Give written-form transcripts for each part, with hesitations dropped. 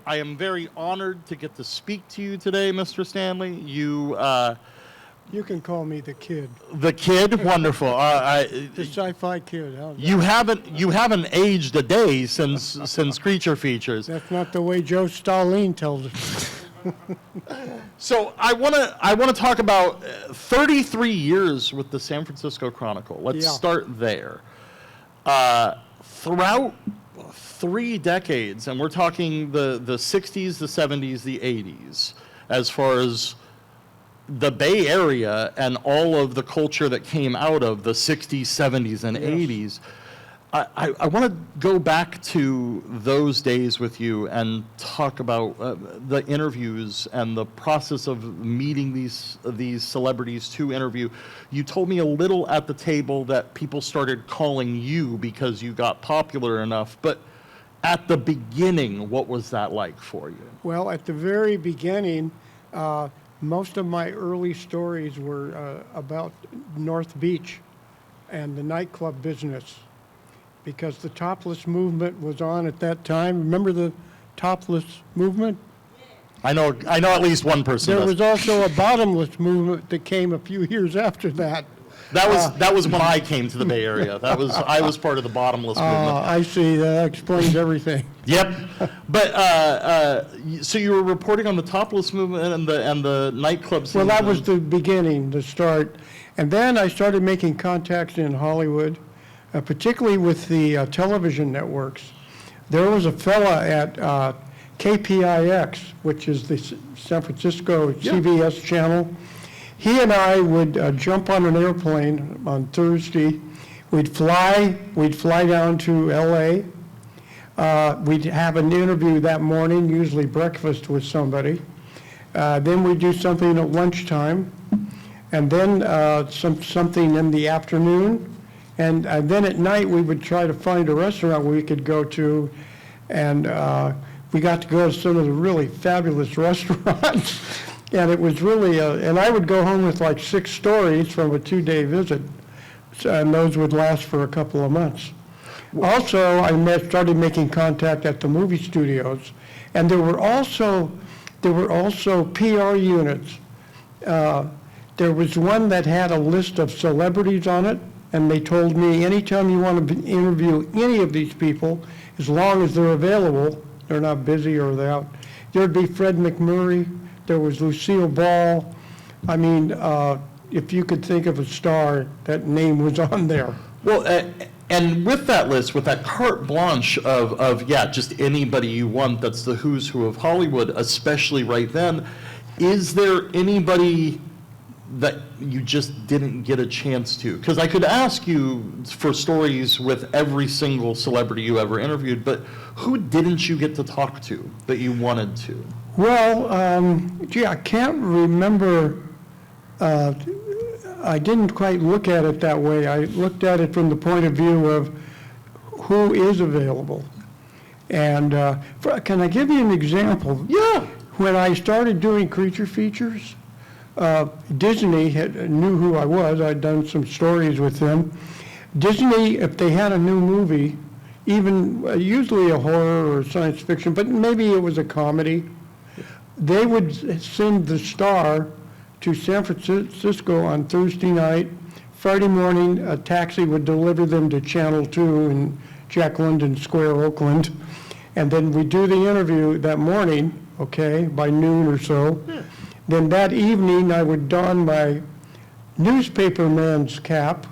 I am very honored to get to speak to you today, Mr. Stanley. You can call me the kid. The kid, wonderful. The sci-fi kid. You haven't aged a day since Creature Features. That's not the way Joe Stalin tells it. So I want to talk about 33 years with the San Francisco Chronicle. Let's start there. Throughout 3 decades, and we're talking the 60s, the 70s, the 80s, as far as the Bay Area and all of the culture that came out of the 60s, 70s, and 80s. I want to go back to those days with you and talk about the interviews and the process of meeting these celebrities to interview. You told me a little at the table that people started calling you because you got popular enough, but at the beginning, what was that like for you? Well, at the very beginning, most of my early stories were about North Beach and the nightclub business, because the topless movement was on at that time. Remember the topless movement? I know at least one person. There was also a bottomless movement that came a few years after that. That was when I came to the Bay Area. I was part of the bottomless movement. I see. That explains everything. Yep. But so you were reporting on the topless movement and the nightclub scene. Well, that was the beginning, the start. And then I started making contacts in Hollywood, particularly with the television networks. There was a fella at KPIX, which is the San Francisco CBS channel. He and I would jump on an airplane on Thursday. We'd fly down to LA. We'd have an interview that morning, usually breakfast with somebody. Then we'd do something at lunchtime, and then something in the afternoon. And then at night, we would try to find a restaurant we could go to, and we got to go to some of the really fabulous restaurants. And it was really, and I would go home with like 6 stories from a 2-day visit, and those would last for a couple of months. Also, I started making contact at the movie studios, and there were also PR units. There was one that had a list of celebrities on it, and they told me, anytime you want to interview any of these people, as long as they're available, they're not busy or they're out. There'd be Fred McMurray, there was Lucille Ball. I mean, if you could think of a star, that name was on there. Well, and with that list, with that carte blanche of just anybody you want, that's the who's who of Hollywood, especially right then, is there anybody that you just didn't get a chance to? Because I could ask you for stories with every single celebrity you ever interviewed, but who didn't you get to talk to that you wanted to? Well, I can't remember. I didn't quite look at it that way. I looked at it from the point of view of who is available. And can I give you an example? Yeah. When I started doing creature features, Disney knew who I was. I'd done some stories with them. Disney, if they had a new movie, even usually a horror or science fiction, but maybe it was a comedy, they would send the star to San Francisco on Thursday night. Friday morning, a taxi would deliver them to Channel 2 in Jack London Square, Oakland. And then we do the interview that morning, by noon or so. Yeah. Then that evening, I would don my newspaperman's cap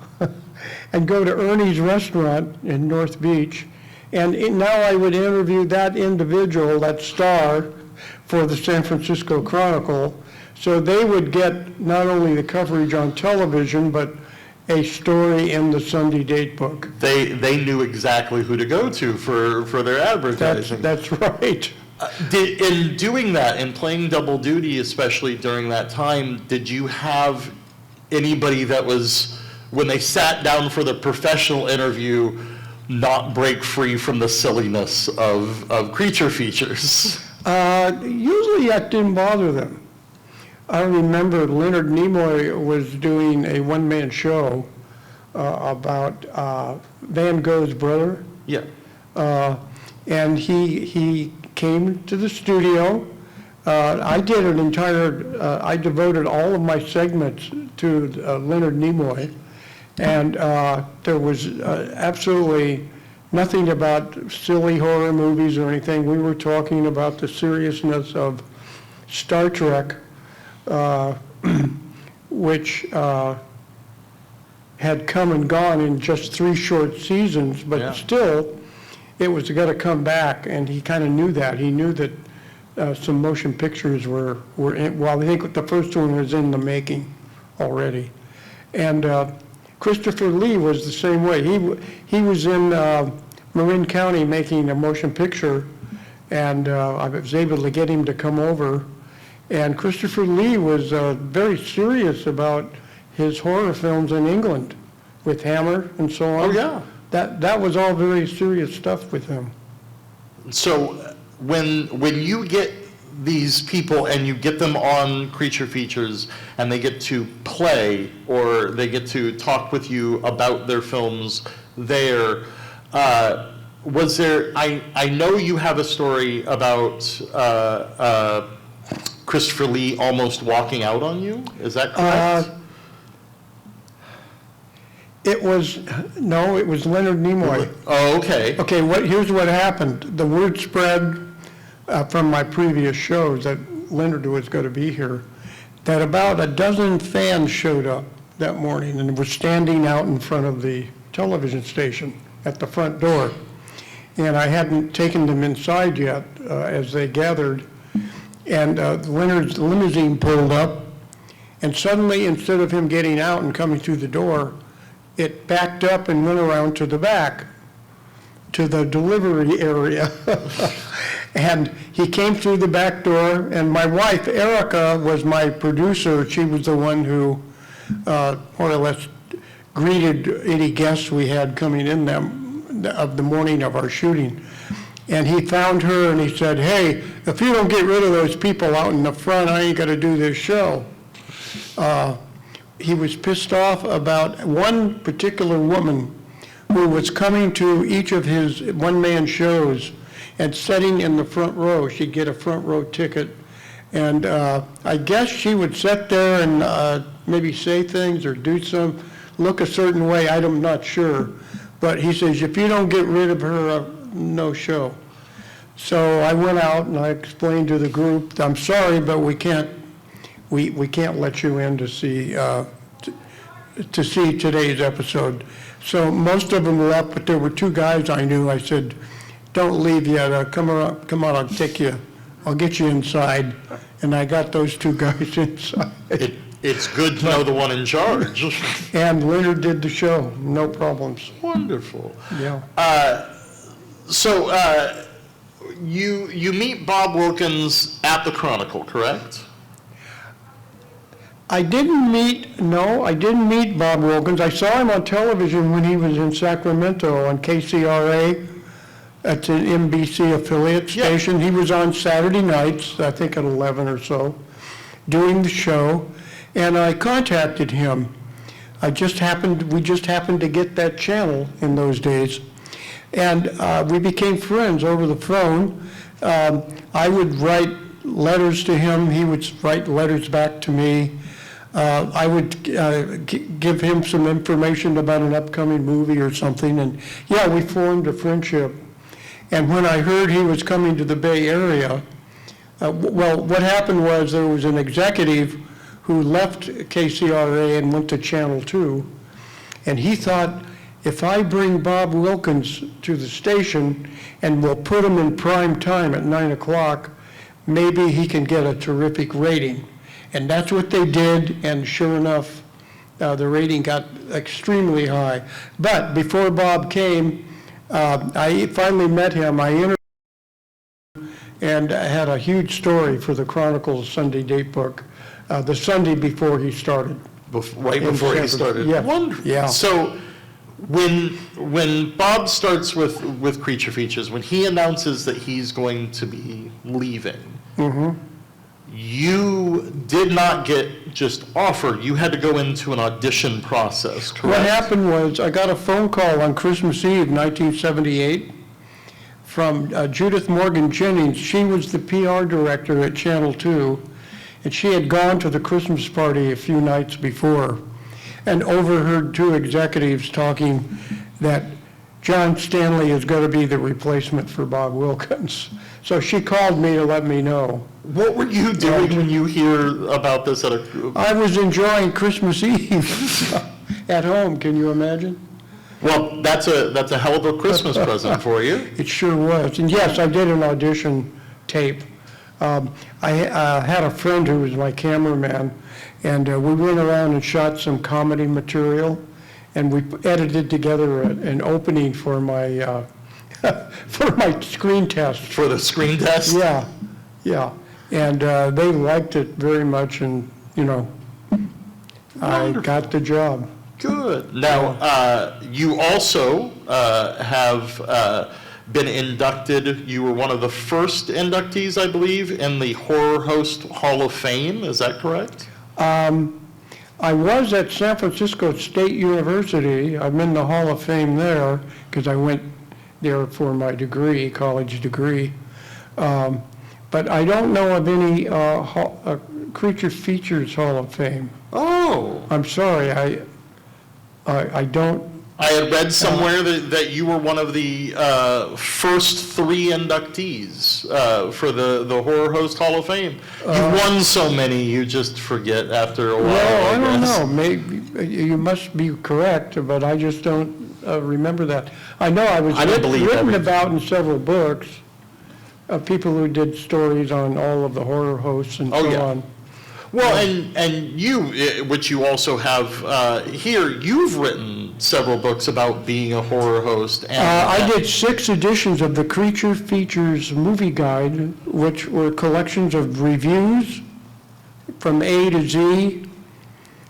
and go to Ernie's restaurant in North Beach. And now I would interview that individual, that star, for the San Francisco Chronicle. So they would get not only the coverage on television, but a story in the Sunday date book. They knew exactly who to go to for their advertising. That's right. In doing that, in playing double duty, especially during that time, did you have anybody that was, when they sat down for the professional interview, not break free from the silliness of creature features? Usually that didn't bother them. I remember Leonard Nimoy was doing a one-man show about Van Gogh's brother. Yeah. And he came to the studio. I did an entire, I devoted all of my segments to Leonard Nimoy, and there was absolutely nothing about silly horror movies or anything. We were talking about the seriousness of Star Trek, which had come and gone in just 3 short seasons, but Yeah. still, it was going to come back, and he kind of knew that. He knew that some motion pictures were in, well, I think the first one was in the making already. And Christopher Lee was the same way. He was in Marin County making a motion picture, and I was able to get him to come over. And Christopher Lee was very serious about his horror films in England with Hammer and so on. Oh, yeah. That was all very serious stuff with him. So when you get these people and you get them on Creature Features and they get to play or they get to talk with you about their films there, was there, I know you have a story about Christopher Lee almost walking out on you, is that correct? It was Leonard Nimoy. Oh, okay. Okay, here's what happened. The word spread from my previous shows that Leonard was going to be here, that about a dozen fans showed up that morning and were standing out in front of the television station at the front door. And I hadn't taken them inside yet as they gathered. And Leonard's limousine pulled up, and suddenly, instead of him getting out and coming through the door, it backed up and went around to the back, to the delivery area. And he came through the back door, and my wife, Erica, was my producer. She was the one who more or less greeted any guests we had coming in of the morning of our shooting. And he found her and he said, "Hey, if you don't get rid of those people out in the front, I ain't gonna do this show." He was pissed off about one particular woman who was coming to each of his one-man shows and sitting in the front row. She'd get a front row ticket. And I guess she would sit there and maybe say things or look a certain way, I'm not sure. But he says, if you don't get rid of her, no show. So I went out and I explained to the group, I'm sorry, but we can't let you in to see today's episode. So most of them were up, but there were 2 guys I knew. I said, don't leave yet, come on, I'll get you inside. And I got those 2 guys inside. It's good to know the one in charge. And Leonard did the show, no problems. Wonderful. Yeah. So you meet Bob Wilkins at the Chronicle, correct? I didn't meet Bob Wilkins. I saw him on television when he was in Sacramento on KCRA. That's an NBC affiliate station. He was on Saturday nights, I think at 11 or so, doing the show. And I contacted him. We just happened to get that channel in those days. And we became friends over the phone. I would write letters to him. He would write letters back to me. I would give him some information about an upcoming movie or something. And yeah, we formed a friendship. And when I heard he was coming to the Bay Area, what happened was there was an executive who left KCRA and went to Channel 2. And he thought, if I bring Bob Wilkins to the station and we'll put him in prime time at 9 o'clock, maybe he can get a terrific rating. And that's what they did, and sure enough, the rating got extremely high. But before Bob came, I finally met him. I interviewed him and I had a huge story for the Chronicle Sunday date book, the Sunday before he started. Right before he started? Yeah. Wonderful. Yeah. So when Bob starts with Creature Features, when he announces that he's going to be leaving, you did not get just offered. You had to go into an audition process, correct? What happened was I got a phone call on Christmas Eve, 1978, from Judith Morgan Jennings. She was the PR director at Channel 2, and she had gone to the Christmas party a few nights before and overheard two executives talking that John Stanley is going to be the replacement for Bob Wilkins. So she called me to let me know. What were you doing when you hear about this at a... I was enjoying Christmas Eve at home, can you imagine? Well, that's a hell of a Christmas present for you. It sure was. And yes, I did an audition tape. I had a friend who was my cameraman, and we went around and shot some comedy material, and we edited together an opening for my for my screen test. For the screen test? Yeah, yeah. And they liked it very much, and, you know, I got the job. Good. Now, you also have been inducted, you were one of the first inductees, I believe, in the Horror Host Hall of Fame. Is that correct? I was at San Francisco State University. I'm in the Hall of Fame there because I went there for my degree, college degree. But I don't know of any Creature Features Hall of Fame. Oh. I'm sorry, I don't. I had read somewhere that you were one of the first three inductees for the Horror Host Hall of Fame. You won so many, you just forget after a while. Well, I don't know. Maybe you must be correct, but I just don't remember that. I know I was written about in several books of people who did stories on all of the horror hosts and so on. Well, and you, which you also have here, you've written several books about being a horror host. And I did 6 editions of the Creature Features Movie Guide, which were collections of reviews from A to Z.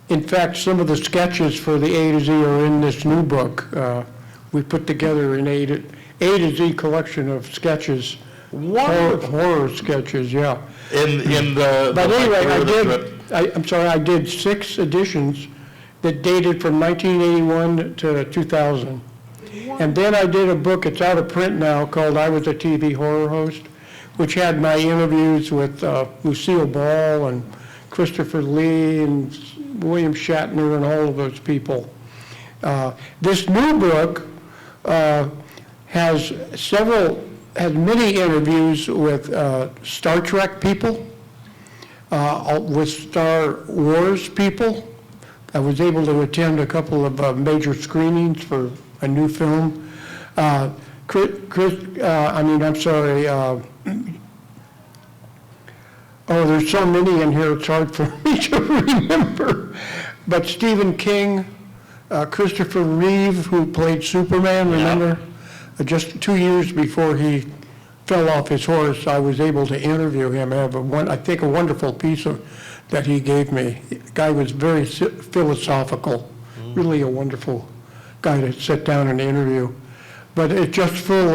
In fact, some of the sketches for the A to Z are in this new book. We put together an A to Z collection of sketches, horror sketches, yeah. But anyway, I did 6 editions that dated from 1981 to 2000. And then I did a book, it's out of print now, called I Was a TV Horror Host, which had my interviews with Lucille Ball and Christopher Lee and William Shatner and all of those people. This new book has many interviews with Star Trek people, with Star Wars people. I was able to attend a couple of major screenings for a new film. There's so many in here, it's hard for me to remember. But Stephen King, Christopher Reeve, who played Superman, remember? Just 2 years before he fell off his horse, I was able to interview him. I have a wonderful piece that he gave me. The guy was very philosophical, really a wonderful guy to sit down and interview. But it's just full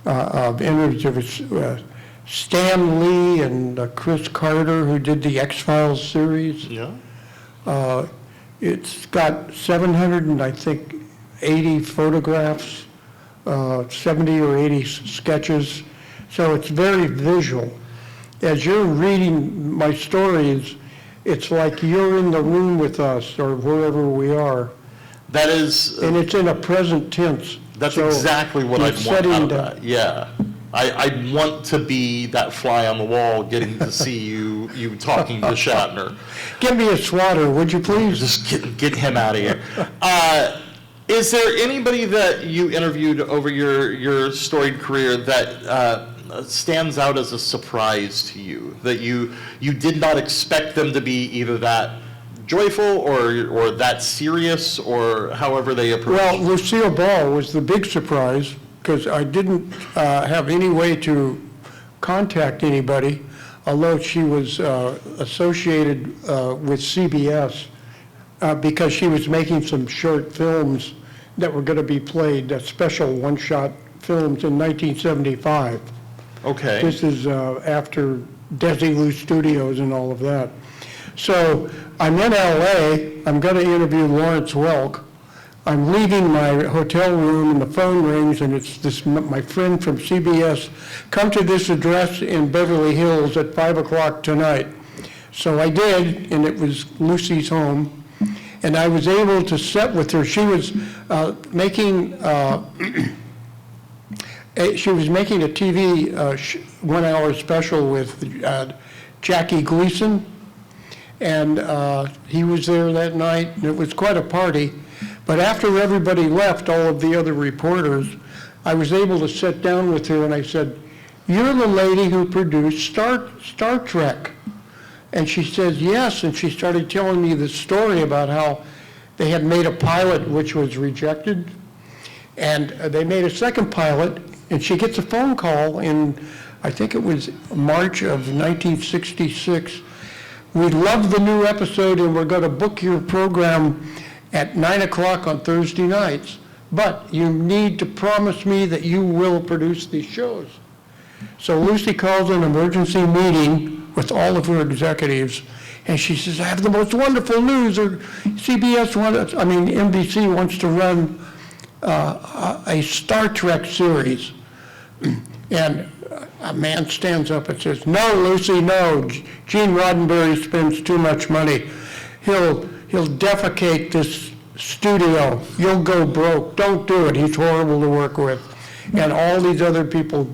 of interviews of Stan Lee and Chris Carter, who did the X-Files series. Yeah. It's got 780 photographs, 70 or 80 sketches, so it's very visual. As you're reading my stories, it's like you're in the room with us or wherever we are. That is... and it's in a present tense. That's exactly what I'd want out of that. Yeah. I want to be that fly on the wall getting to see you talking to Shatner. Give me a swatter, would you please? Just get him out of here. Is there anybody that you interviewed over your storied career that stands out as a surprise to you, that you did not expect them to be either that joyful or that serious, or however they approach? Well, Lucille Ball was the big surprise, because I didn't have any way to contact anybody, although she was associated with CBS because she was making some short films that were going to be played, special one-shot films in 1975. Okay. This is after Desilu Studios and all of that. So I'm in LA, I'm going to interview Lawrence Welk. I'm leaving my hotel room and the phone rings, and it's my friend from CBS, come to this address in Beverly Hills at 5 o'clock tonight. So I did, and it was Lucy's home, and I was able to sit with her. She was making a TV 1 hour special with Jackie Gleason, and he was there that night, and it was quite a party. But after everybody left, all of the other reporters, I was able to sit down with her, and I said, "You're the lady who produced Star Trek." And she says, "Yes," and she started telling me the story about how they had made a pilot which was rejected, and they made a second pilot, and she gets a phone call in, I think it was March of 1966. "We love the new episode, and we're going to book your program at 9 o'clock on Thursday nights, but you need to promise me that you will produce these shows." So Lucy calls an emergency meeting with all of her executives, and she says, "I have the most wonderful news. NBC wants to run a Star Trek series." And a man stands up and says, "No, Lucy, no. Gene Roddenberry spends too much money. He'll defecate this studio. You'll go broke. Don't do it. He's horrible to work with." And all these other people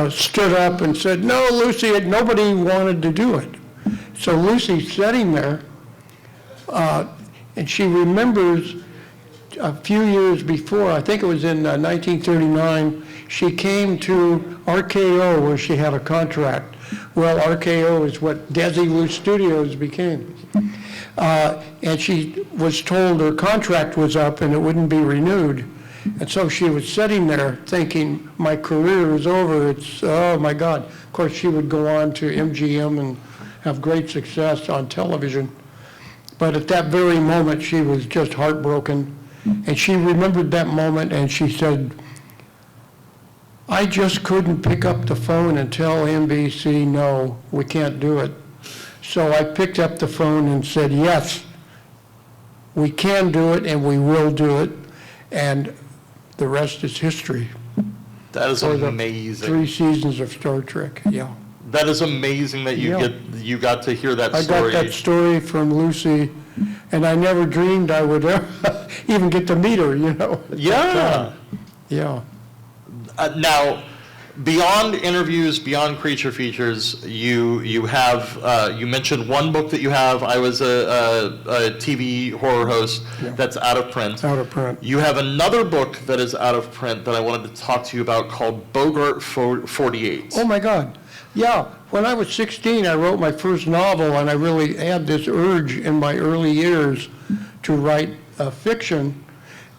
stood up and said, "No, Lucy," nobody wanted to do it. So Lucy's sitting there, and she remembers a few years before, I think it was in 1939, she came to RKO where she had a contract. Well, RKO is what Desilu Studios became. And she was told her contract was up and it wouldn't be renewed. And so she was sitting there thinking, my career is over. Oh my God. Of course, she would go on to MGM and have great success on television. But at that very moment, she was just heartbroken. And she remembered that moment and she said, "I just couldn't pick up the phone and tell NBC, no, we can't do it. So I picked up the phone and said, yes, we can do it and we will do it." And the rest is history. That is amazing. 3 seasons of Star Trek, yeah. That is amazing that you got to hear that story. I got that story from Lucy, and I never dreamed I would ever even get to meet her, Yeah. Yeah. Now, beyond interviews, beyond creature features, you have you mentioned one book that you have. I was a TV horror host that's out of print. Out of print. You have another book that is out of print that I wanted to talk to you about called Bogart 48. Oh my God. Yeah. When I was 16, I wrote my first novel, and I really had this urge in my early years to write fiction.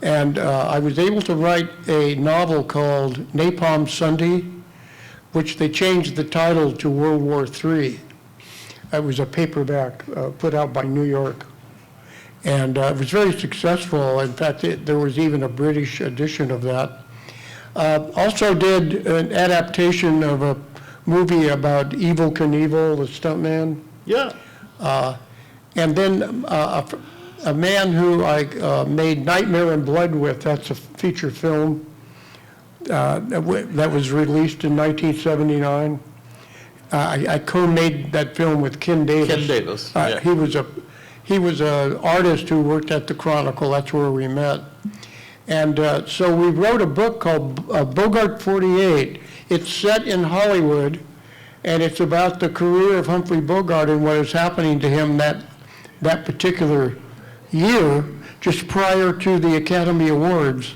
And I was able to write a novel called Napalm Sunday, which they changed the title to World War III. It was a paperback put out by New York. And it was very successful. In fact, there was even a British edition of that. Also did an adaptation of a movie about Evel Knievel, the stuntman. Yeah. And then a man who I made Nightmare in Blood with, that's a feature film that was released in 1979. I co-made that film with Ken Davis. Ken Davis, yeah. He was an artist who worked at the Chronicle. That's where we met. And so we wrote a book called Bogart 48. It's set in Hollywood, and it's about the career of Humphrey Bogart and what is happening to him that particular year, just prior to the Academy Awards,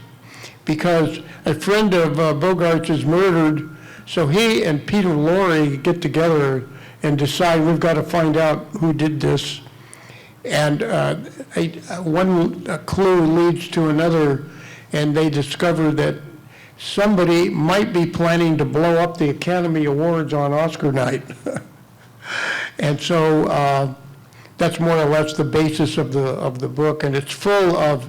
because a friend of Bogart's is murdered, so he and Peter Lorre get together and decide we've got to find out who did this. And one clue leads to another, and they discover that somebody might be planning to blow up the Academy Awards on Oscar night. And so that's more or less the basis of the book, and it's full of,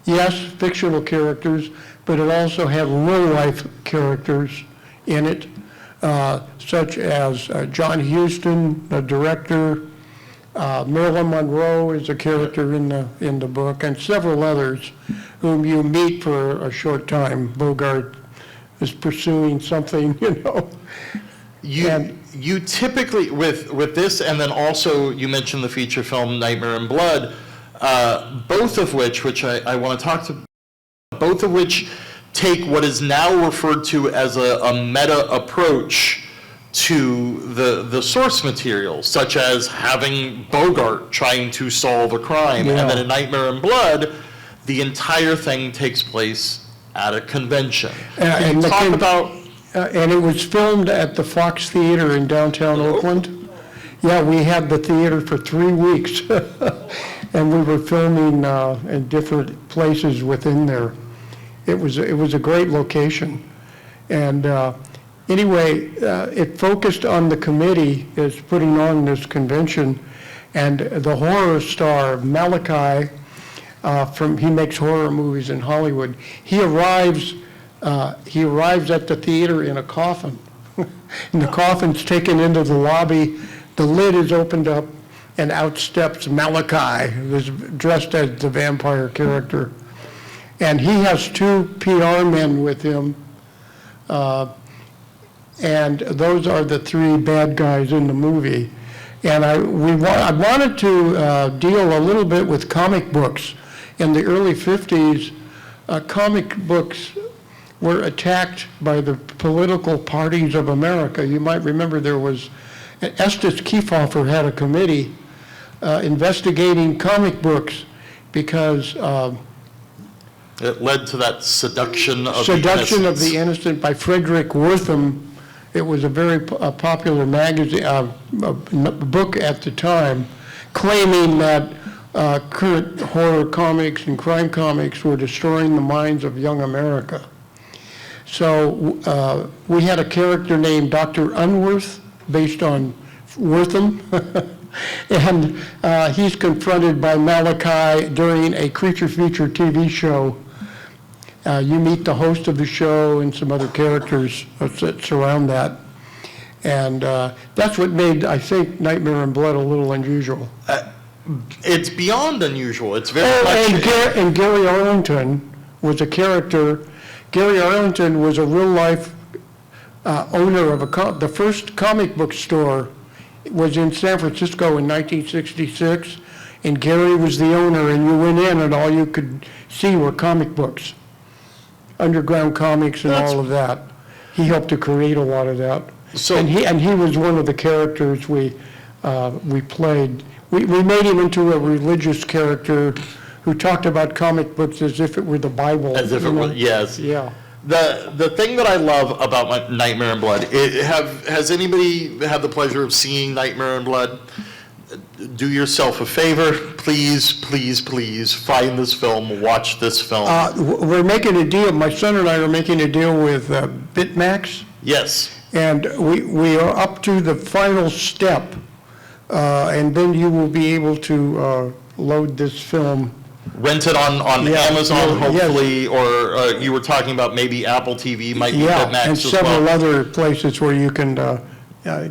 yes, fictional characters, but it also had real-life characters in it, such as John Huston, the director, Marilyn Monroe is a character in the book, and several others whom you meet for a short time. Bogart is pursuing something, You typically, with this, and then also you mentioned the feature film Nightmare in Blood, both of which I want to talk to, both of which take what is now referred to as a meta approach to the source material, such as having Bogart trying to solve a crime. Yeah. And then in Nightmare in Blood, the entire thing takes place at a convention. Can you talk about... and it was filmed at the Fox Theater in downtown Oakland. Yeah, we had the theater for 3 weeks, and we were filming in different places within there. It was a great location. And anyway, it focused on the committee that's putting on this convention, and the horror star Malachi, he makes horror movies in Hollywood. He arrives at the theater in a coffin, and the coffin's taken into the lobby. The lid is opened up, and out steps Malachi, who's dressed as the vampire character. And he has 2 PR men with him, and those are the 3 bad guys in the movie. And I wanted to deal a little bit with comic books. In the early 50s, comic books were attacked by the political parties of America. You might remember there was, Estes Kefauver had a committee investigating comic books because it led to that seduction of the innocent by Frederick Wortham. It was a very popular magazine, book at the time, claiming that current horror comics and crime comics were destroying the minds of young America. So we had a character named Dr. Unworth, based on Wortham, and he's confronted by Malachi during a creature feature TV show. You meet the host of the show and some other characters that surround that. And that's what made, I think, Nightmare in Blood a little unusual. It's beyond unusual. It's very much... And Gary Arlington was a character. Gary Arlington was a real-life owner of the first comic book store. It was in San Francisco in 1966, and Gary was the owner, and you went in and all you could see were comic books, underground comics and all of that. He helped to create a lot of that. So, and he was one of the characters we played. We made him into a religious character who talked about comic books as if it were the Bible. As if it were, yes. Yeah. The thing that I love about Nightmare in Blood, has anybody had the pleasure of seeing Nightmare in Blood? Do yourself a favor, please, please, please find this film, watch this film. We're making a deal, my son and I are making a deal with Bitmax. Yes. And we are up to the final step, and then you will be able to load this film. Rent it on Amazon, hopefully, or you were talking about maybe Apple TV might be Bitmax and as well. several other places where you can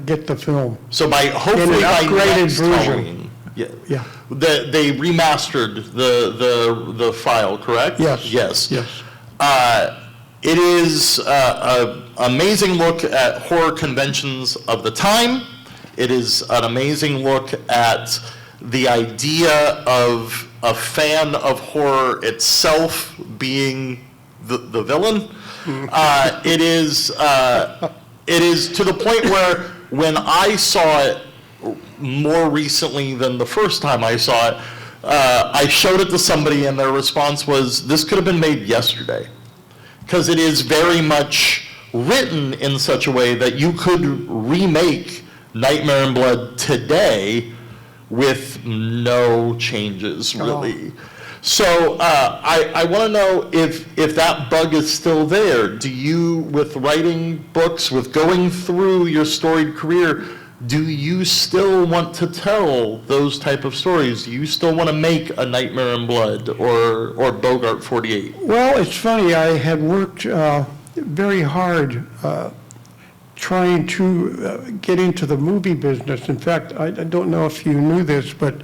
get the film. So hopefully by next version. Halloween, they remastered the file, correct? Yes. It is an amazing look at horror conventions of the time. It is an amazing look at the idea of a fan of horror itself being the villain. It is to the point where when I saw it more recently than the first time I saw it, I showed it to somebody and their response was, this could have been made yesterday. Because it is very much written in such a way that you could remake Nightmare in Blood today with no changes, really. So I want to know if that bug is still there. Do you, with writing books, with going through your storied career, do you still want to tell those type of stories? Do you still want to make a Nightmare in Blood or Bogart 48? Well, it's funny. I had worked very hard trying to get into the movie business. In fact, I don't know if you knew this, but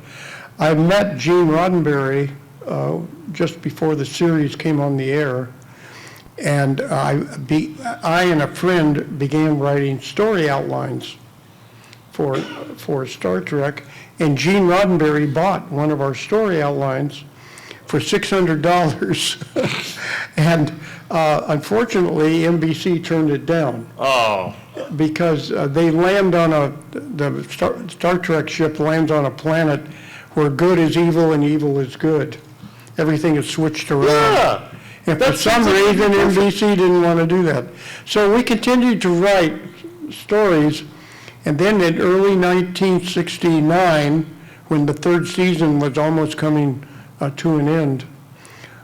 I met Gene Roddenberry just before the series came on the air, and I and a friend began writing story outlines for Star Trek, and Gene Roddenberry bought one of our story outlines for $600, and unfortunately, NBC turned it down. Oh. Because they land on the Star Trek ship lands on a planet where good is evil and evil is good. Everything is switched around. Yeah. And for some reason, NBC didn't want to do that. So we continued to write stories, and then in early 1969, when the third season was almost coming to an end,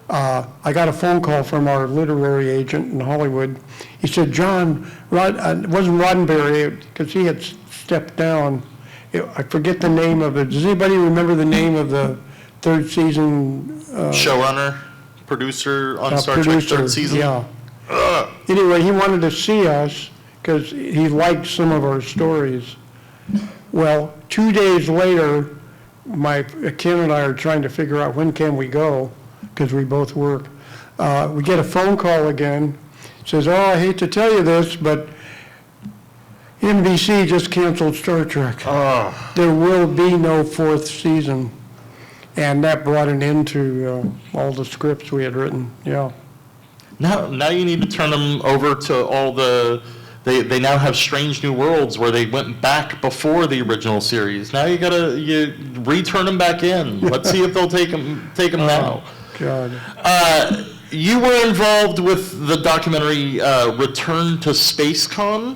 I got a phone call from our literary agent in Hollywood. He said, John, it wasn't Roddenberry, because he had stepped down. I forget the name of it. Does anybody remember the name of the third season? Showrunner, producer on Star Trek third season? Yeah. Anyway, he wanted to see us because he liked some of our stories. Well, 2 days later, Ken and I are trying to figure out when can we go, because we both work. We get a phone call again. It says, oh, I hate to tell you this, but NBC just canceled Star Trek. Oh. There will be no fourth season. And that brought an end to all the scripts we had written, yeah. Now you need to turn them over to all they now have Strange New Worlds where they went back before the original series. Now you return them back in. Let's see if they'll take them now. God. You were involved with the documentary Return to SpaceCon?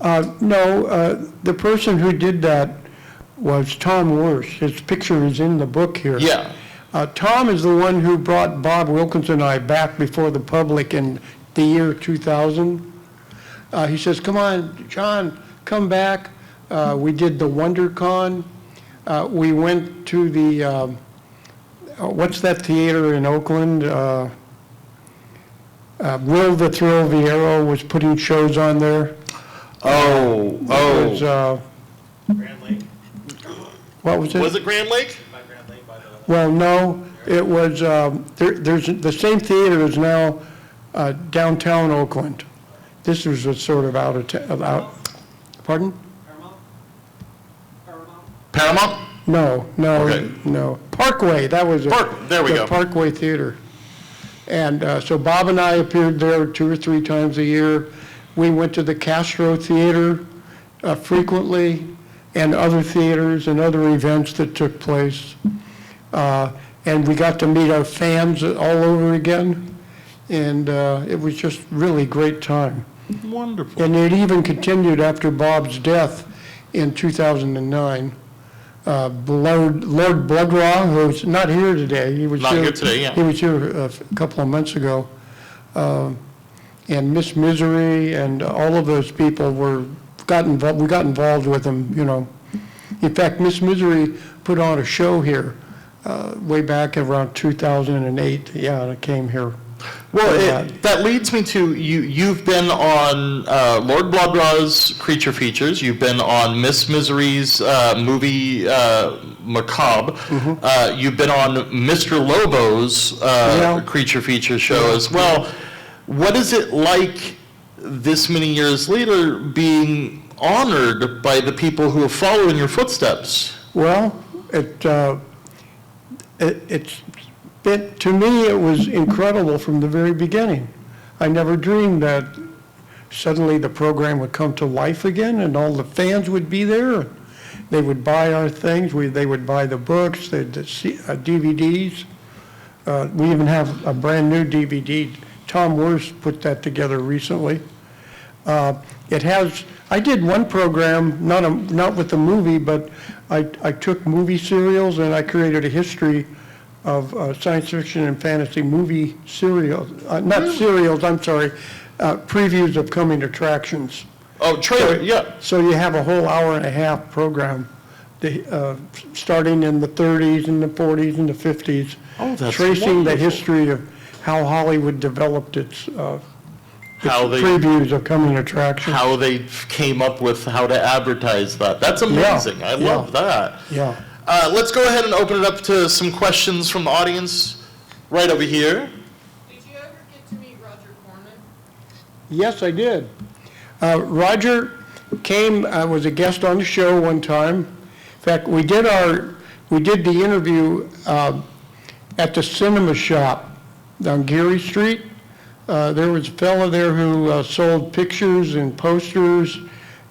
No, the person who did that was Tom Worth. His picture is in the book here. Yeah. Tom is the one who brought Bob Wilkins and I back before the public in the year 2000. He says, come on, John, come back. We did the WonderCon. We went to the, what's that theater in Oakland? Will the Thrill Vieiro was putting shows on there. Oh. It was, Grand Lake. what was it? Was it Grand Lake? By Grand Lake, by the. Well, no, it was, there's, the same theater is now downtown Oakland. This was a sort of out, pardon? Paramount? No, Okay. no. Parkway, that was it. There we the go. Parkway Theater. And so Bob and I appeared there 2 or 3 times a year. We went to the Castro Theater frequently, and other theaters and other events that took place. And we got to meet our fans all over again. And it was just really great time. Wonderful. And it even continued after Bob's death in 2009. Lord Bloodraw, who's not here today. He was Not here today, yeah. He was here a couple of months ago. And Miss Misery and all of those people we got involved with them, you know. In fact, Miss Misery put on a show here way back around 2008. Yeah, and I came here. Well, that leads me to you've been on Lord Bloodraw's Creature Features. You've been on Miss Misery's movie Macabre. Mm-hmm. You've been on Mr. Lobo's Creature Feature show as well. What is it like this many years later being honored by the people who have followed in your footsteps? Well, to me, it was incredible from the very beginning. I never dreamed that suddenly the program would come to life again and all the fans would be there. They would buy our things. They would buy the books, the DVDs. We even have a brand new DVD. Tom Worth put that together recently. I did one program, not with the movie, but I took movie serials and I created a history of science fiction and fantasy movie serials, previews of coming attractions. Oh, trailer, yeah. So you have a whole hour and a half program, starting in the 30s and the 40s and the 50s, Oh, that's tracing the wonderful. history of how Hollywood developed its how they previews of coming attractions. how they came up with how to advertise that. That's amazing. I love that. Yeah. Let's go ahead and open it up to some questions from the audience right over here. Did you ever get to meet Roger Corman? Yes, I did. Roger came, was a guest on the show one time. In fact, we did the interview at the cinema shop on Geary Street. There was a fellow there who sold pictures and posters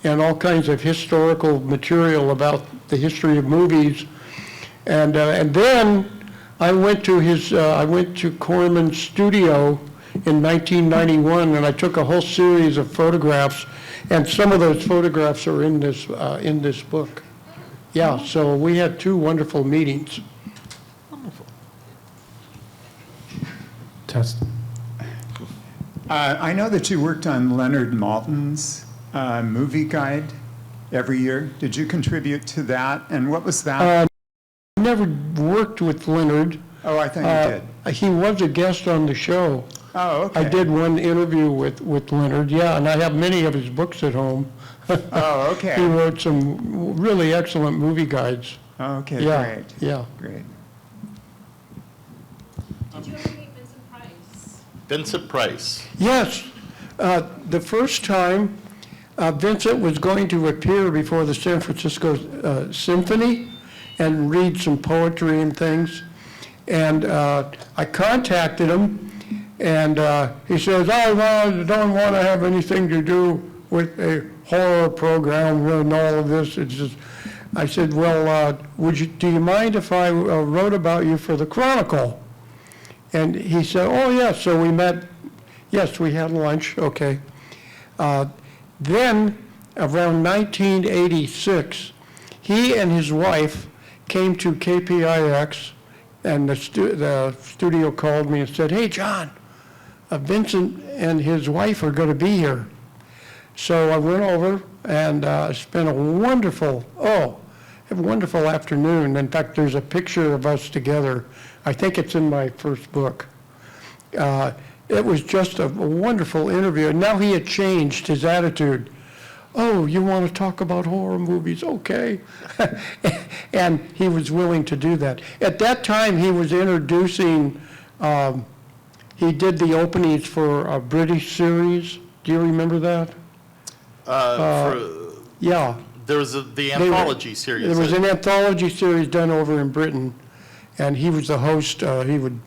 and all kinds of historical material about the history of movies. And then I went to Corman's studio in 1991, and I took a whole series of photographs, and some of those photographs are in this book. Yeah, so we had two wonderful meetings. Test. I know that you worked on Leonard Maltin's movie guide every year. Did you contribute to that? And what was that? I never worked with Leonard. Oh, I thought you did. He was a guest on the show. Oh, okay. I did one interview with Leonard, yeah, and I have many of his books at home. Oh, okay. He wrote some really excellent movie guides. Okay, Yeah, great. yeah. Great. Did you ever meet Vincent Price? Vincent Price. Yes, the first time Vincent was going to appear before the San Francisco Symphony and read some poetry and things. And I contacted him, and he says, "Oh, no, I don't want to have anything to do with a horror program and all of this." It's just, I said, "Well, do you mind if I wrote about you for the Chronicle?" And he said, "Oh, yes." So we met. Yes, we had lunch. Okay. Then, around 1986, he and his wife came to KPIX, and the studio called me and said, "Hey, John, Vincent and his wife are going to be here." So I went over and spent a wonderful afternoon. In fact, there's a picture of us together. I think it's in my first book. It was just a wonderful interview. And now he had changed his attitude. "Oh, you want to talk about horror movies? Okay." And he was willing to do that. At that time, he was introducing, he did the openings for a British series. Do you remember that? Yeah. There was the anthology series. There was an anthology series done over in Britain, and he was the host. He would,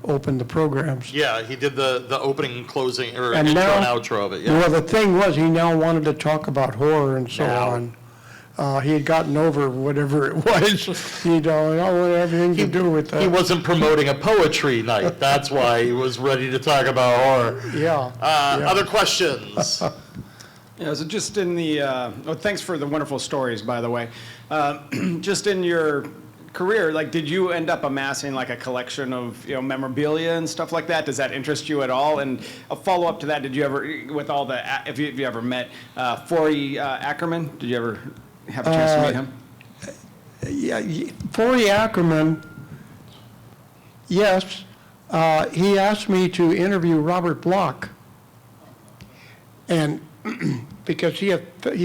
open the programs. Yeah, he did the opening and closing, or And intro now- and outro of it, yeah. Well, the thing was, he now wanted to talk about horror and so Now. on. He had gotten over whatever it was, I don't want anything to do with that. He wasn't promoting a poetry night. That's why he was ready to talk about horror. Yeah. Other questions? Yeah, so just in the, thanks for the wonderful stories, by the way. Just in your career, did you end up amassing a collection of, memorabilia and stuff like that? Does that interest you at all? And a follow-up to that, did you ever, with all the, if you ever met Forey Ackerman, did you ever have a chance to meet him? Yeah, Forey Ackerman, yes. He asked me to interview Robert Bloch. And because he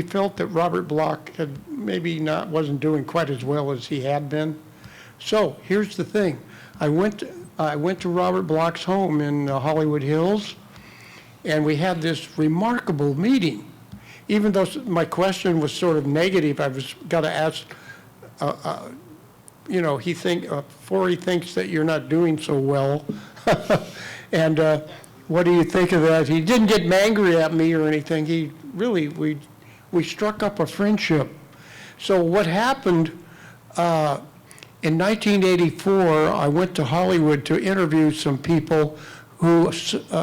felt that Robert Bloch had maybe wasn't doing quite as well as he had been. So here's the thing. I went to Robert Bloch's home in Hollywood Hills, and we had this remarkable meeting. Even though my question was sort of negative, I was got to ask, Forey thinks that you're not doing so well. And what do you think of that? He didn't get angry at me or anything. He really, we struck up a friendship. So what happened, in 1984, I went to Hollywood to interview some people who,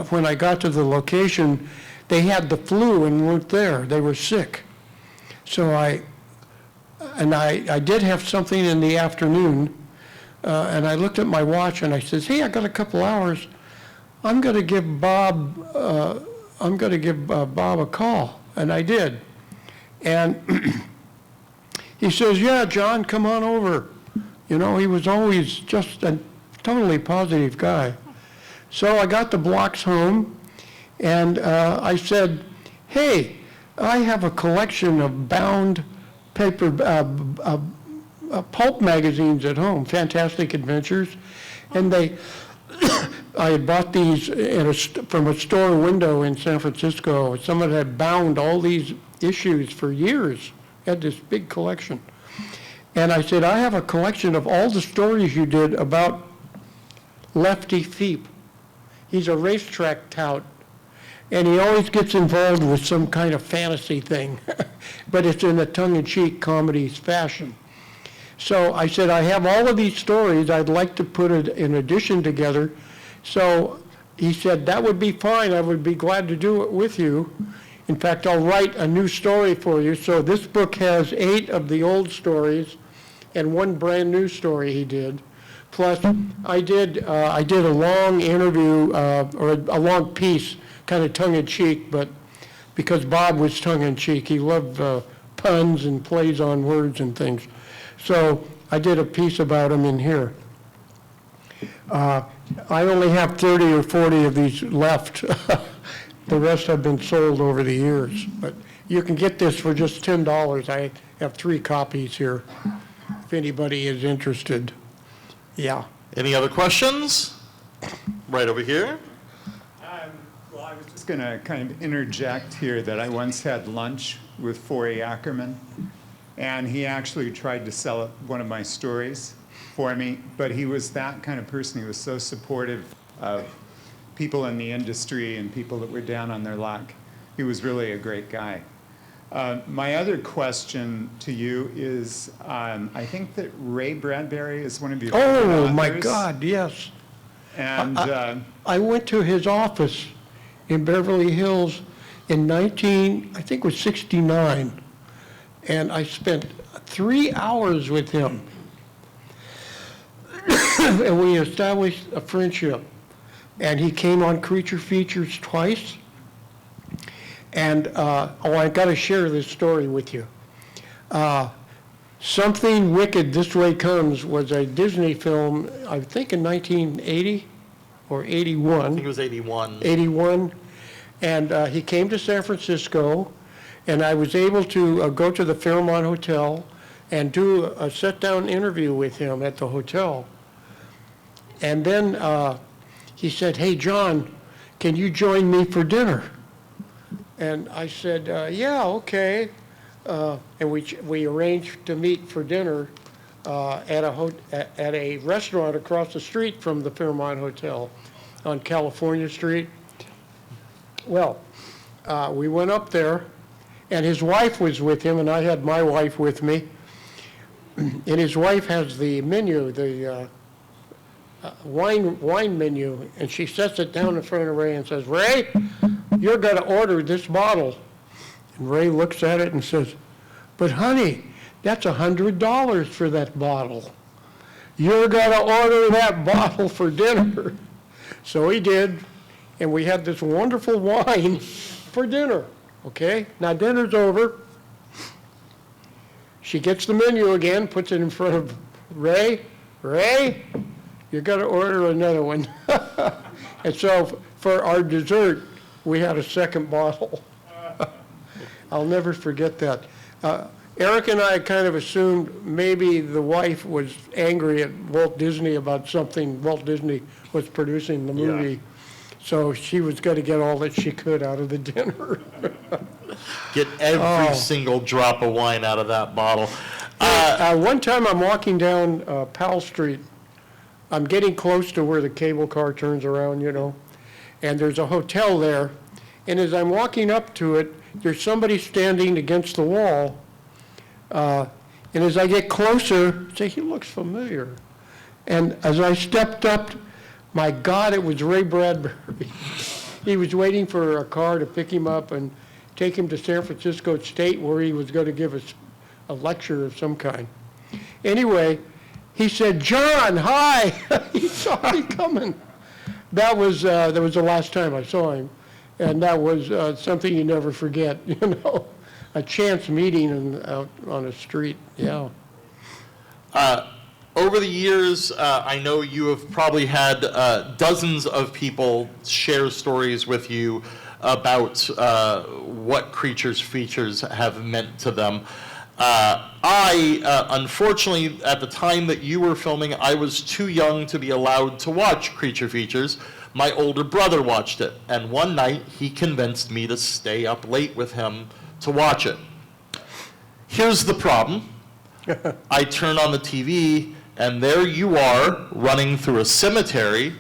when I got to the location, they had the flu and weren't there. They were sick. So I did have something in the afternoon, and I looked at my watch and I said, "Hey, I got a couple hours. I'm going to give Bob a call," and I did. And he says, "Yeah, John, come on over." He was always just a totally positive guy. So I got the Blochs home, And I said, hey, I have a collection of bound paper, pulp magazines at home, Fantastic Adventures. And I had bought these from a store window in San Francisco. Someone had bound all these issues for years, had this big collection. And I said, I have a collection of all the stories you did about Lefty Feep. He's a racetrack tout, and he always gets involved with some kind of fantasy thing, but it's in a tongue-in-cheek comedy fashion. So I said, I have all of these stories. I'd like to put an edition together. So he said, that would be fine. I would be glad to do it with you. In fact, I'll write a new story for you. So this book has 8 of the old stories and 1 brand new story he did. Plus, I did a long interview, or a long piece, kind of tongue-in-cheek, but because Bob was tongue-in-cheek, he loved puns and plays on words and things. So I did a piece about him in here. I only have 30 or 40 of these left. The rest have been sold over the years. But you can get this for just $10. I have 3 copies here, if anybody is interested. Yeah. Any other questions? Right over here. Well, I was just going to kind of interject here that I once had lunch with Forey Ackerman, and he actually tried to sell one of my stories for me, but he was that kind of person. He was so supportive of people in the industry and people that were down on their luck. He was really a great guy. My other question to you is, I think that Ray Bradbury is one of your favorite Oh, authors. my God, yes. And I went to his office in Beverly Hills in I think it was 69, and I spent 3 hours with him. And we established a friendship. And he came on Creature Features twice. And, I got to share this story with you. Something Wicked, This Way Comes was a Disney film, I think in 1980 or 81. I think it was 81. 81. And he came to San Francisco, and I was able to go to the Fairmont Hotel and do a sit-down interview with him at the hotel. And then he said, hey, John, can you join me for dinner? And I said, yeah, okay. And we arranged to meet for dinner at a restaurant across the street from the Fairmont Hotel on California Street. Well, we went up there, and his wife was with him, and I had my wife with me. And his wife has the menu, the wine menu, and she sets it down in front of Ray and says, Ray, you're going to order this bottle. And Ray looks at it and says, but honey, that's $100 for that bottle. You're going to order that bottle for dinner. So he did, and we had this wonderful wine for dinner, okay? Now dinner's over. She gets the menu again, puts it in front of Ray. Ray, you're going to order another one. And so for our dessert, we had a second bottle. I'll never forget that. Eric and I kind of assumed maybe the wife was angry at Walt Disney about something Walt Disney was producing the movie. Yeah. So she was going to get all that she could out of the dinner. Get every single drop of wine out of that bottle. One time I'm walking down Powell Street. I'm getting close to where the cable car turns around, you know, and there's a hotel there. And as I'm walking up to it, there's somebody standing against the wall. And as I get closer, I say, he looks familiar. And as I stepped up, my God, it was Ray Bradbury. He was waiting for a car to pick him up and take him to San Francisco State, where he was going to give us a lecture of some kind. Anyway, he said, John, hi. He saw me coming. That was the last time I saw him. And that was something you never forget, you know, a chance meeting out on a street, yeah. Over the years, I know you have probably had dozens of people share stories with you about what creatures' features have meant to them. Unfortunately, at the time that you were filming, I was too young to be allowed to watch Creature Features. My older brother watched it, and one night he convinced me to stay up late with him to watch it. Here's the problem. I turn on the TV, and there you are, running through a cemetery,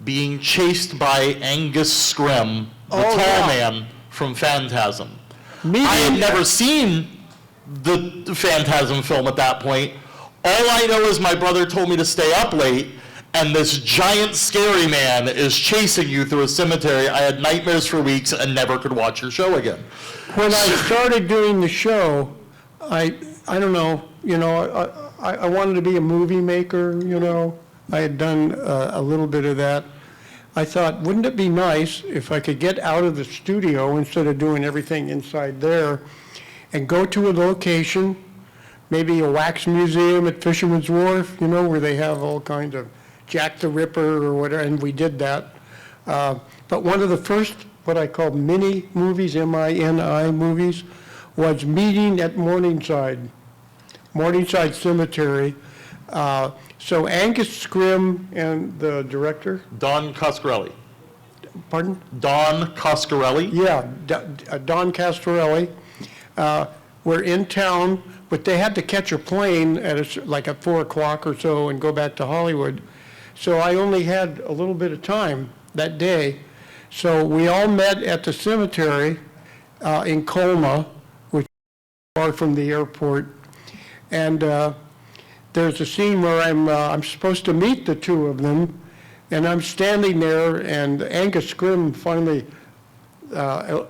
being chased by Angus Scrimm, the tall man from Phantasm. I had never seen the Phantasm film at that point. All I know is my brother told me to stay up late, and this giant scary man is chasing you through a cemetery. I had nightmares for weeks and never could watch your show again. When I started doing the show, I don't know, I wanted to be a movie maker, I had done a little bit of that. I thought, wouldn't it be nice if I could get out of the studio instead of doing everything inside there and go to a location, maybe a wax museum at Fisherman's Wharf, where they have all kinds of Jack the Ripper or whatever, and we did that. But one of the first, what I call mini movies, M-I-N-I movies, was Meeting at Morningside Cemetery. So Angus Scrimm and the director, Don Coscarelli. pardon? Don Coscarelli? Yeah, Don Castorelli, were in town, but they had to catch a plane at like at 4 o'clock or so and go back to Hollywood. So I only had a little bit of time that day. So we all met at the cemetery in Colma, which is far from the airport. And there's a scene where I'm supposed to meet the two of them, and I'm standing there, and Angus Scrimm finally, a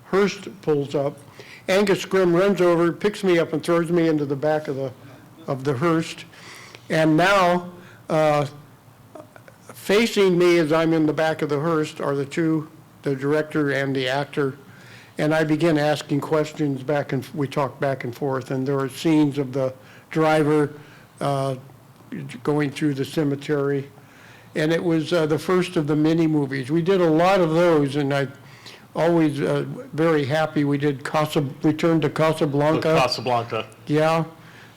hearse pulls up. Angus Scrimm runs over, picks me up, and throws me into the back of the hearse. And now, facing me as I'm in the back of the hearse are the director and the actor. And I begin asking questions we talked back and forth, and there are scenes of the driver going through the cemetery. And it was the first of the mini movies. We did a lot of those, and I always very happy we did Return to Casablanca. Casablanca. Yeah,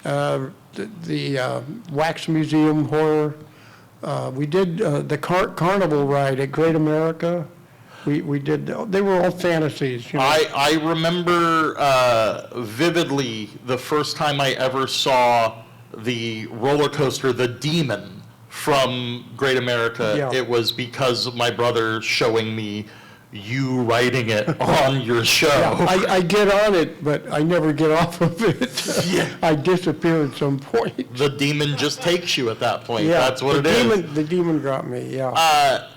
the Wax Museum horror. We did the Carnival ride at Great America. We did, they were all fantasies. I remember vividly the first time I ever saw the roller coaster, the Demon, from Great America. Yeah. It was because of my brother showing me you riding it on your show. Yeah, I get on it, but I never get off of it. Yeah. I disappear at some point. The Demon just takes you at that point. Yeah, That's what it is. The demon got me, yeah.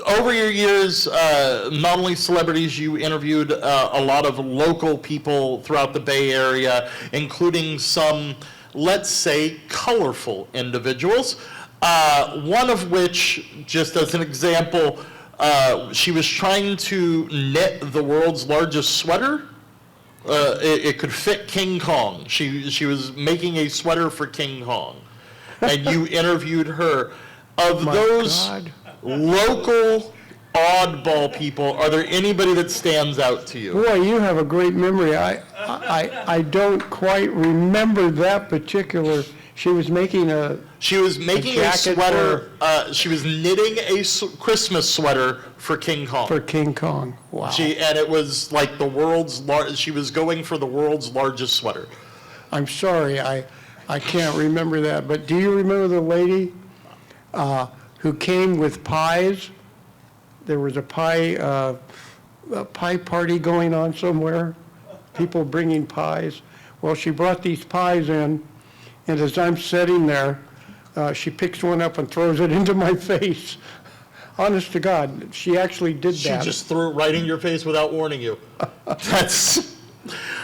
Over your years, not only celebrities, you interviewed a lot of local people throughout the Bay Area, including some, let's say, colorful individuals. One of which, just as an example, she was trying to knit the world's largest sweater. It could fit King Kong. She was making a sweater for King Kong. And you interviewed her. Of those God. local oddball people, are there anybody that stands out to you? Boy, you have a great memory. I don't quite remember that particular. She was making a jacket sweater. She was knitting a Christmas sweater for King Kong. for King Kong. Wow. And it was like she was going for the world's largest sweater. I'm sorry, I can't remember that. But do you remember the lady who came with pies? There was a pie party going on somewhere, people bringing pies. Well, she brought these pies in, and as I'm sitting there, she picks one up and throws it into my face. Honest to God, she actually did She that. just threw it right in your face without warning you. That's.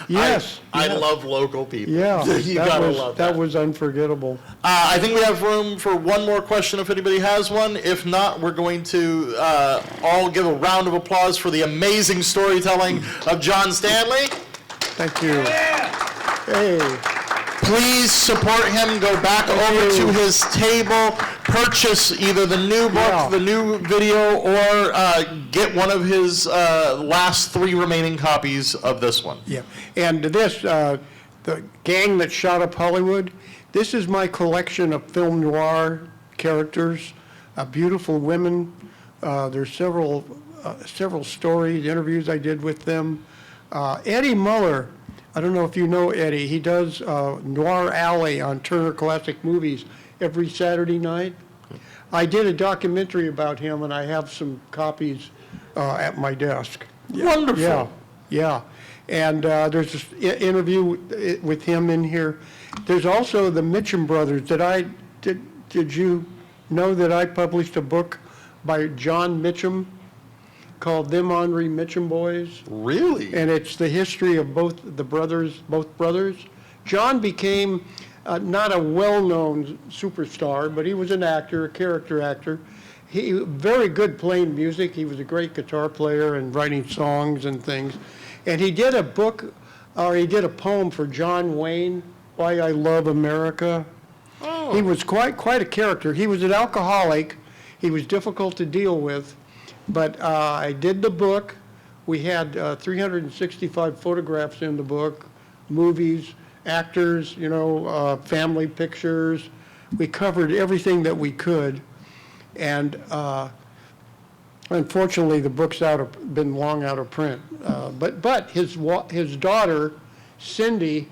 Yes. I love local people. Yeah, You gotta love that. that was unforgettable. I think we have room for one more question if anybody has one. If not, we're going to all give a round of applause for the amazing storytelling of John Stanley. Thank you. Hey. Please support him. Go back over to his table. purchase either the new book, Yeah. the new video, or get one of his last 3 remaining copies of this one. Yeah, and this, the gang that shot up Hollywood, this is my collection of film noir characters, beautiful women. There's several stories, interviews I did with them. Eddie Muller, I don't know if you know Eddie, he does Noir Alley on Turner Classic Movies every Saturday night. I did a documentary about him, and I have some copies at my desk. Wonderful. Yeah, yeah. And there's this interview with him in here. There's also the Mitchum brothers. Did you know that I published a book by John Mitchum called Them Henri Mitchum Boys? Really? And it's the history of both brothers. John became not a well-known superstar, but he was an actor, a character actor. He very good playing music. He was a great guitar player and writing songs and things. And he did a book, or he did a poem for John Wayne, Why I Love America. Oh. He was quite a character. He was an alcoholic. He was difficult to deal with. But I did the book. We had 365 photographs in the book, movies, actors, family pictures. We covered everything that we could. And unfortunately, the book's been long out of print. But his daughter, Cindy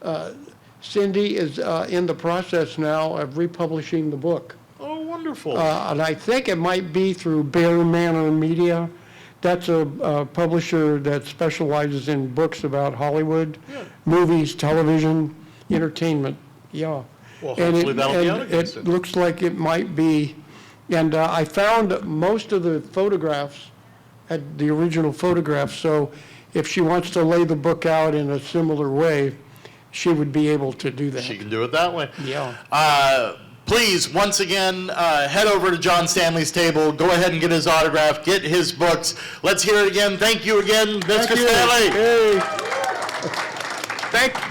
is in the process now of republishing the book. Oh, wonderful. And I think it might be through Bear Manor Media. That's a publisher that specializes in books about Hollywood, movies, television, entertainment. Yeah. Well, And hopefully that'll be out again it soon. looks like it might be. And I found most of the photographs, the original photographs. So if she wants to lay the book out in a similar way, she would be able to do that. She can do it that way. Yeah. Please, once again, head over to John Stanley's table. Go ahead and get his autograph. Get his books. Let's hear it again. Thank you again, Mr. Thank you. Stanley. Hey. Thank you.